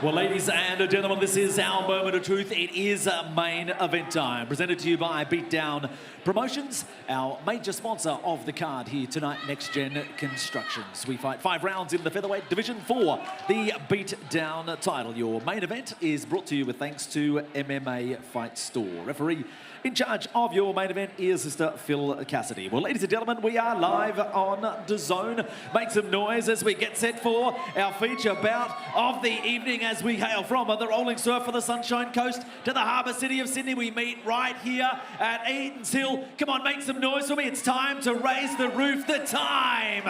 Well, ladies and gentlemen, this is our moment of truth. It is main event time. Presented to you by Beatdown Promotions, our major sponsor of the card here tonight, Next Gen Constructions. We fight 5 rounds in the featherweight division for the Beatdown title. Your main event is brought to you with thanks to MMA Fight Store. Referee in charge of your main event is Sister Phil Cassidy. Well, ladies and gentlemen, we are live on DAZN. Make some noise as we get set for our feature bout of the evening as we hail from the rolling surf for the Sunshine Coast to the harbour city of Sydney. We meet right here at Eaton's Hill. Come on, make some noise for me. It's time to raise the roof. The time,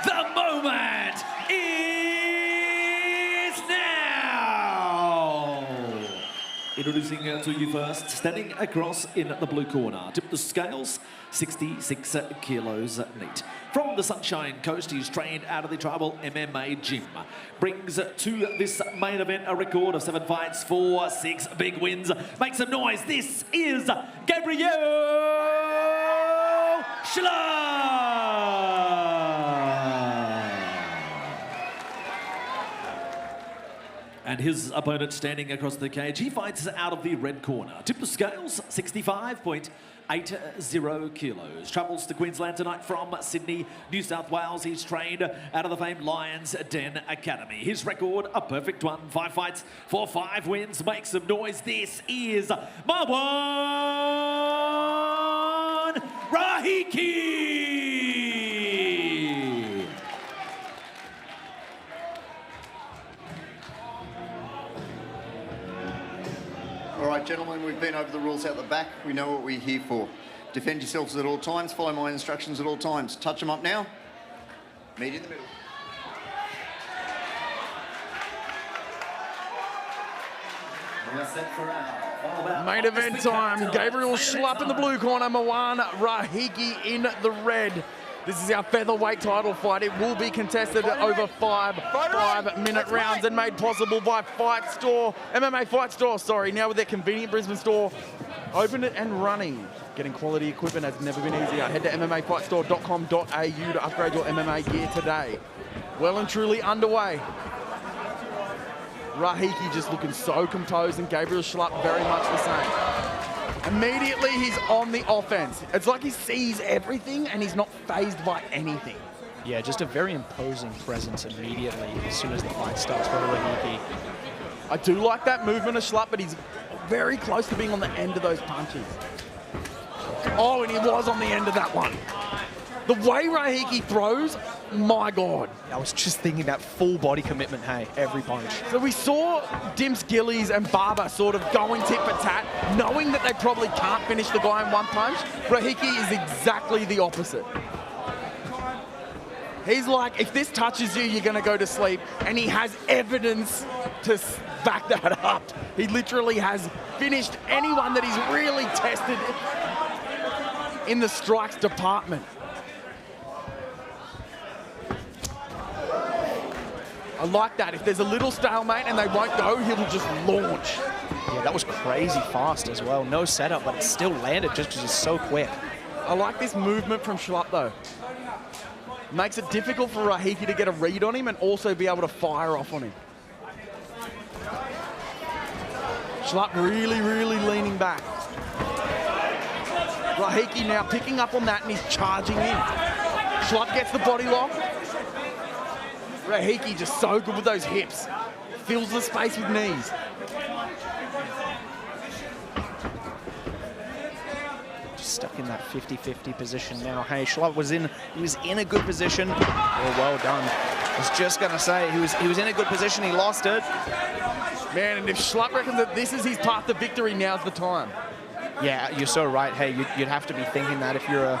the moment is now. Introducing to you first, standing across in the blue corner. Tip the scales, 66 kilos neat. From the Sunshine Coast, he's trained out of the Tribal MMA gym. Brings to this main event a record of 7 fights, 4, 6 big wins. Make some noise. This is Gabriel Schlupp. And his opponent standing across the cage, he fights out of the red corner. Tip the scales, 65.80 kilos. Travels to Queensland tonight from Sydney, New South Wales. He's trained out of the famed Lions Den Academy. His record, a perfect one. 5 fights for 5 wins. Make some noise. This is Marwan Rahiki. All right, gentlemen, we've been over the rules out the back. We know what we're here for. Defend yourselves at all times. Follow my instructions at all times. Touch them up now. Meet in the middle. We are set for our main event time. Gabriel Schlupp in the blue corner, Marwan Rahiki in the red. This is our featherweight title fight. It will be contested over 5 5-minute rounds and made possible by MMA Fight Store, sorry. Now with their convenient Brisbane store, open it and running. Getting quality equipment has never been easier. Head to mmafightstore.com.au to upgrade your MMA gear today. Well and truly underway. Rahiki just looking so composed and Gabriel Schlupp very much the same. Immediately, he's on the offense. It's like he sees everything and he's not fazed by anything. Yeah, just a very imposing presence immediately as soon as the fight starts for Rahiki. I do like that movement of Schlupp, but he's very close to being on the end of those punches. Oh, and he was on the end of that one. The way Rahiki throws, my God. I was just thinking that full body commitment, hey, every punch. So we saw Dimps, Gillies and Barber sort of going tit for tat, knowing that they probably can't finish the guy in one punch. Rahiki is exactly the opposite. He's like, if this touches you, you're gonna go to sleep. And he has evidence to back that up. He literally has finished anyone that he's really tested in the strikes department. I like that. If there's a little stalemate and they won't go, he'll just launch. Yeah, that was crazy fast as well. No setup, but it still landed just because it's so quick. I like this movement from Schlupp, though. Makes it difficult for Rahiki to get a read on him and also be able to fire off on him. Schlupp really, really leaning back. Rahiki now picking up on that and he's charging in. Schlupp gets the body lock. Rahiki just so good with those hips. Fills the space with knees. Just stuck in that 50-50 position now. Hey, Schlupp was in a good position. Oh, well done. I was just gonna say he was in a good position, he lost it. Man, and if Schlupp reckons that this is his path to victory, now's the time. Yeah, you're so right. Hey, you'd have to be thinking that if you're a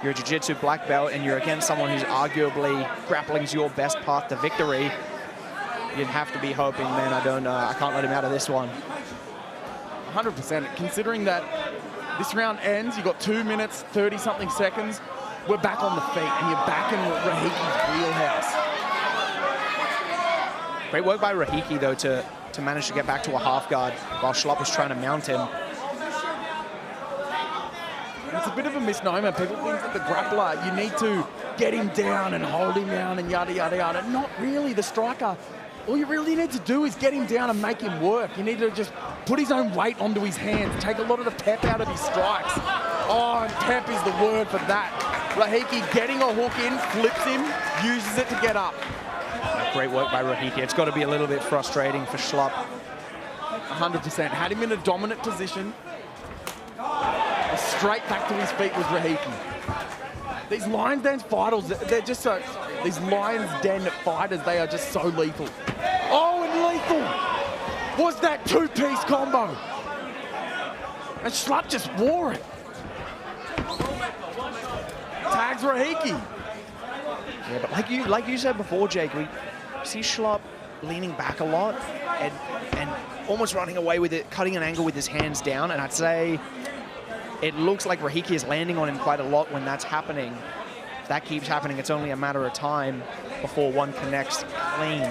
jiu-jitsu black belt and you're against someone who's arguably grappling's your best path to victory, you'd have to be hoping, man, I can't let him out of this one. 100%. Considering that this round ends, you've got 2 minutes, 30-something seconds, we're back on the feet and you're back in Rahiki's wheelhouse. Great work by Rahiki, though, to manage to get back to a half guard while Schlupp was trying to mount him. It's a bit of a misnomer. People think that the grappler, you need to get him down and hold him down and yada, yada, yada. Not really. The striker all you really need to do is get him down and make him work. You need to just put his own weight onto his hands, take a lot of the pep out of his strikes. Oh, and pep is the word for that. Rahiki getting a hook in, flips him, uses it to get up. Great work by Rahiki. It's got to be a little bit frustrating for Schlupp. 100%. Had him in a dominant position. Straight back to his feet was Rahiki. These Lions Den fighters, they're just so... These Lions Den fighters, they are just so lethal. Oh, and lethal was that two-piece combo. And Schlupp just wore it. Tags Rahiki. Yeah, but like you said before, Jake, we see Schlupp leaning back a lot and almost running away with it, cutting an angle with his hands down, and I'd say it looks like Rahiki is landing on him quite a lot when that's happening. If that keeps happening, it's only a matter of time before one connects clean.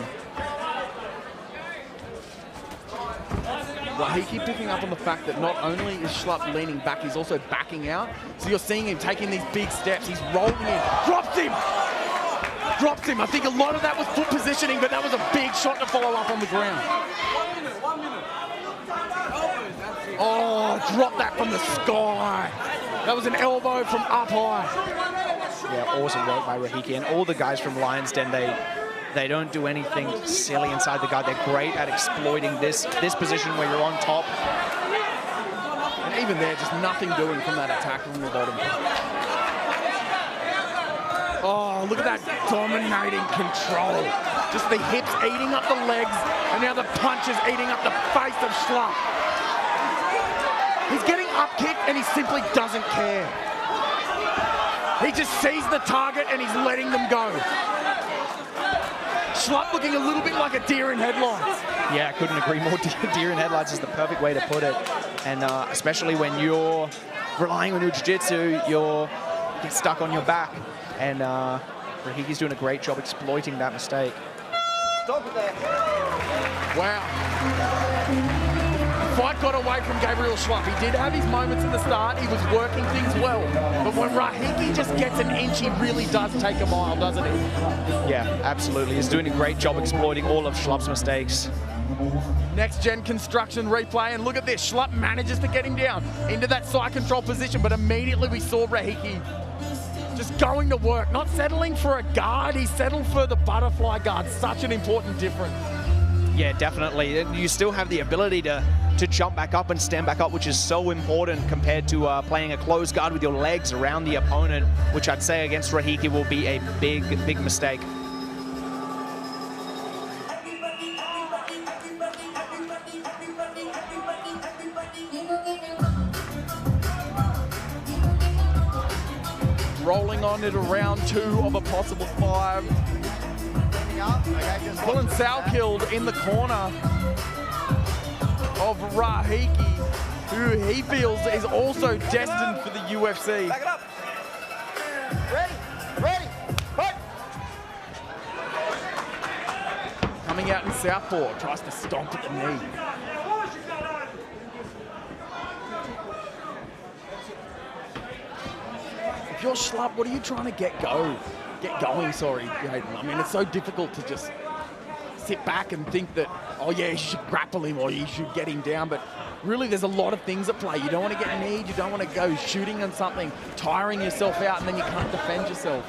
Rahiki picking up on the fact that not only is Schlupp leaning back, he's also backing out. So you're seeing him taking these big steps. He's rolling in, drops him! Drops him. I think a lot of that was foot positioning, but that was a big shot to follow up on the ground. 1 minute. Oh, drop that from the sky. That was an elbow from up high. Yeah, awesome work by Rahiki. And all the guys from Lions Den, they don't do anything silly inside the guard. They're great at exploiting this position where you're on top. And even there, just nothing doing from that attack from the bottom. Oh, look at that dominating control. Just the hips eating up the legs, and now the punches eating up the face of Schlupp. He's getting up kicked, and he simply doesn't care. He just sees the target, and he's letting them go. Schlupp looking a little bit like a deer in headlights. Yeah, I couldn't agree more. Deer in headlights is the perfect way to put it. And especially when you're relying on your jiu-jitsu, you get stuck on your back. And Rahiki's doing a great job exploiting that mistake. Stop it there. Wow. Fight got away from Gabriel Schlupp. He did have his moments in the start. He was working things well. But when Rahiki just gets an inch, he really does take a mile, doesn't he? Yeah, absolutely. He's doing a great job exploiting all of Schlupp's mistakes. Next gen construction replay, and look at this. Schlupp manages to get him down into that side control position, but immediately we saw Rahiki just going to work, not settling for a guard. He settled for the butterfly guard. Such an important difference. Yeah, definitely. You still have the ability to jump back up and stand back up, which is so important compared to playing a closed guard with your legs around the opponent, which I'd say against Rahiki will be a big, big mistake. Rolling on it around 2 of a possible 5. Pulling Salkilled in the corner of Rahiki, who he feels is also destined for the UFC. Back it up. Ready, ready, fight. Coming out in southpaw, tries to stomp at the knee. If you're Schlupp, what are you trying to get going, Hayden? I mean, it's so difficult to just sit back and think that, oh yeah, you should grapple him or you should get him down, but really there's a lot of things at play. You don't want to get kneed, you don't want to go shooting on something, tiring yourself out, and then you can't defend yourself.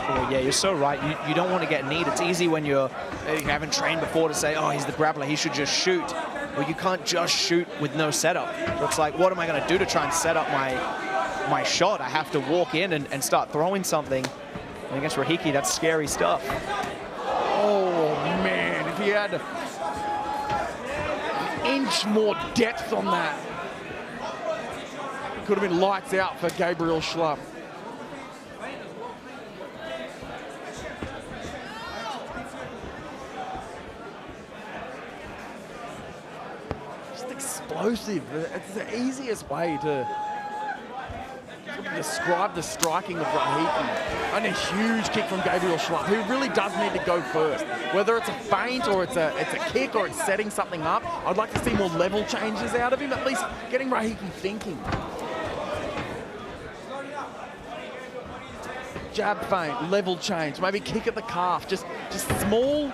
Oh, yeah, you're so right. You don't want to get kneed. It's easy when you haven't trained before to say, oh, he's the grappler, he should just shoot. Well, you can't just shoot with no setup. So it's like, what am I going to do to try and set up my shot? I have to walk in and start throwing something. And against Rahiki, that's scary stuff. Oh, man, if he had an inch more depth on that, it could have been lights out for Gabriel Schlupp. Just explosive. It's the easiest way to describe the striking of Rahiki. And a huge kick from Gabriel Schlupp, who really does need to go first. Whether it's a feint or it's a kick or it's setting something up, I'd like to see more level changes out of him, at least getting Rahiki thinking. Jab feint, level change, maybe kick at the calf, just small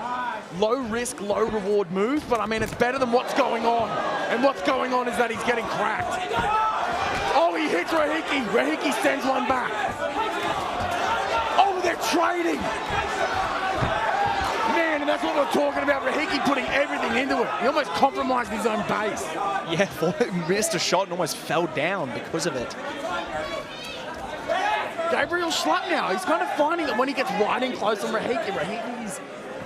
low risk, low reward move, but I mean, it's better than what's going on. And what's going on is that he's getting cracked. Oh, he hits Rahiki. Rahiki sends one back. Oh, they're trading. Man, and that's what we're talking about. Rahiki putting everything into it. He almost compromised his own base. Yeah, missed a shot and almost fell down because of it. Gabriel Schlupp now, he's kind of finding that when he gets right in close on Rahiki, Rahiki's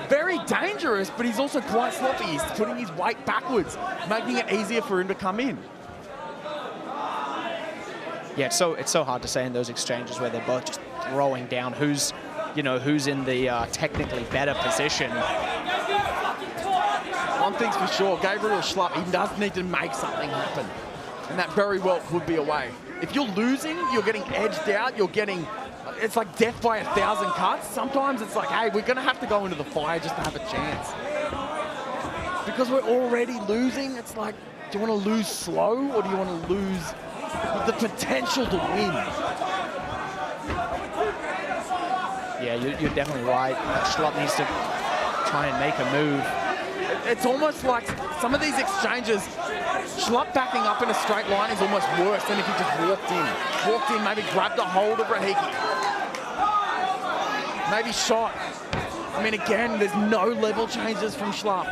very dangerous, but he's also quite sloppy. He's putting his weight backwards, making it easier for him to come in. Yeah, it's so hard to say in those exchanges where they're both just throwing down who's in the technically better position. One thing's for sure, Gabriel Schlupp, he does need to make something happen. And that very well could be a way. If you're losing, you're getting edged out, it's like death by 1,000 cuts. Sometimes it's like, hey, we're gonna have to go into the fire just to have a chance. Because we're already losing, it's like, do you wanna lose slow or do you wanna lose with the potential to win? Yeah, you're definitely right. Schlupp needs to try and make a move. It's almost like some of these exchanges, Schlupp backing up in a straight line is almost worse than if he just walked in. Walked in, maybe grabbed a hold of Rahiki. Maybe shot. I mean, again, there's no level changes from Schlupp.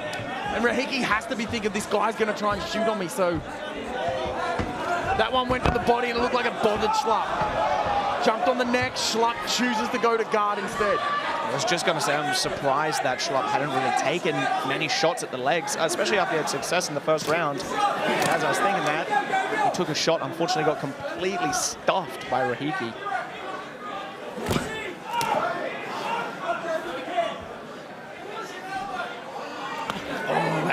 And Rahiki has to be thinking this guy's going to try and shoot on me, so... That one went to the body and it looked like it bothered Schlupp. Jumped on the neck, Schlupp chooses to go to guard instead. I was just going to say, I'm surprised that Schlupp hadn't really taken many shots at the legs, especially after he had success in the first round. As I was thinking that, he took a shot, unfortunately got completely stuffed by Rahiki. Oh,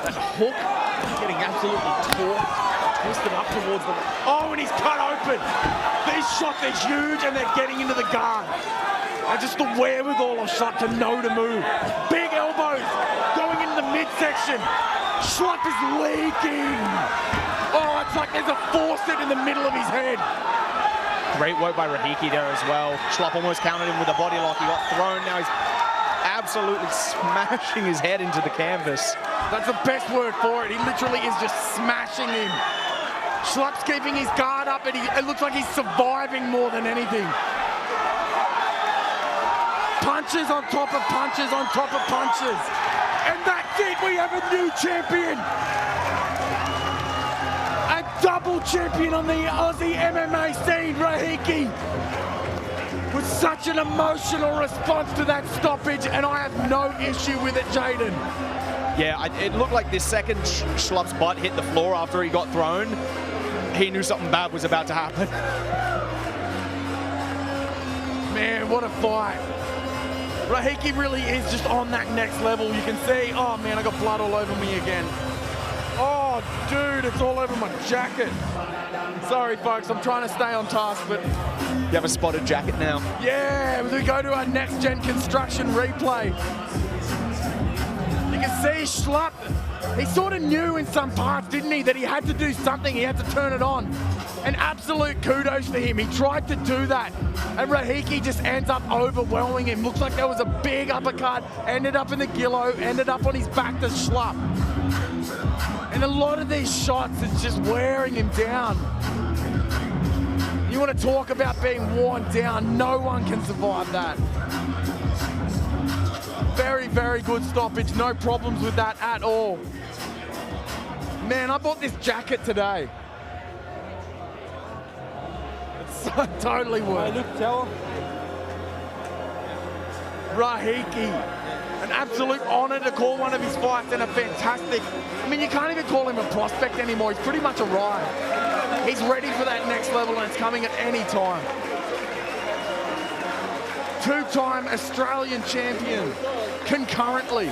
that hook, getting absolutely twisted up towards the... Oh, and he's cut open. These shots are huge and they're getting into the guard. And just the wherewithal of Schlupp to know to move. Big elbows going into the midsection. Schlupp is leaking. Oh, it's like there's a faucet in the middle of his head. Great work by Rahiki there as well. Schlupp almost countered him with a body lock. He got thrown. Now he's absolutely smashing his head into the canvas. That's the best word for it. He literally is just smashing him. Schlupp's keeping his guard up and it looks like he's surviving more than anything. Punches on top of punches on top of punches. And that's it, we have a new champion. A double champion on the Aussie MMA scene, Rahiki. With such an emotional response to that stoppage, and I have no issue with it, Jaden. Yeah, it looked like this second Schlupp's butt hit the floor after he got thrown. He knew something bad was about to happen. Man, what a fight. Rahiki really is just on that next level. You can see, oh man, I got blood all over me again. Oh, dude, it's all over my jacket. Sorry, folks, I'm trying to stay on task, but... You have a spotted jacket now. Yeah, we go to our next-gen construction replay. You can see Schlupp, he sort of knew in some parts, didn't he, that he had to do something, he had to turn it on. And absolute kudos for him. He tried to do that. And Rahiki just ends up overwhelming him. Looks like there was a big uppercut, ended up in the gillo, ended up on his back to Schlupp. And a lot of these shots, it's just wearing him down. You want to talk about being worn down, no one can survive that. Very, very good stoppage, no problems with that at all. Man, I bought this jacket today. It's so totally worth it. Rahiki, an absolute honor to call one of his fights and a fantastic, I mean, you can't even call him a prospect anymore. He's pretty much arrived. He's ready for that next level and it's coming at any time. Two-time Australian champion, concurrently.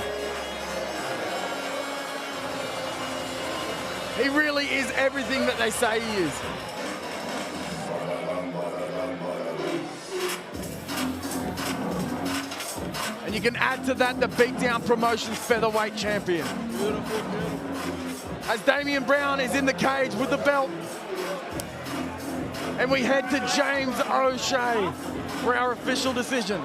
He really is everything that they say he is. And you can add to that the Beatdown Promotions featherweight champion. As Damian Brown is in the cage with the belt. And we head to James O'Shea for our official decision.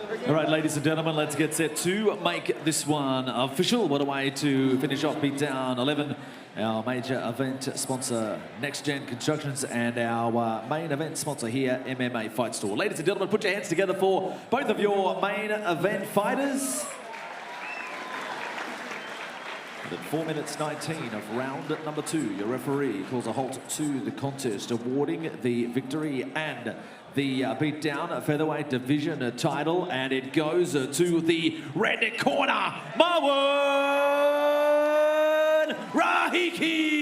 All right, ladies and gentlemen, let's get set to make this one official. What a way to finish off beatdown 11. Our major event sponsor, Next Gen Constructions, and our main event sponsor here, MMA Fight Store. Ladies and gentlemen, put your hands together for both of your main event fighters. At 4 minutes 19 of round number 2, your referee calls a halt to the contest, awarding the victory and the beatdown featherweight division title, and it goes to the red corner, Marwan Rahiki.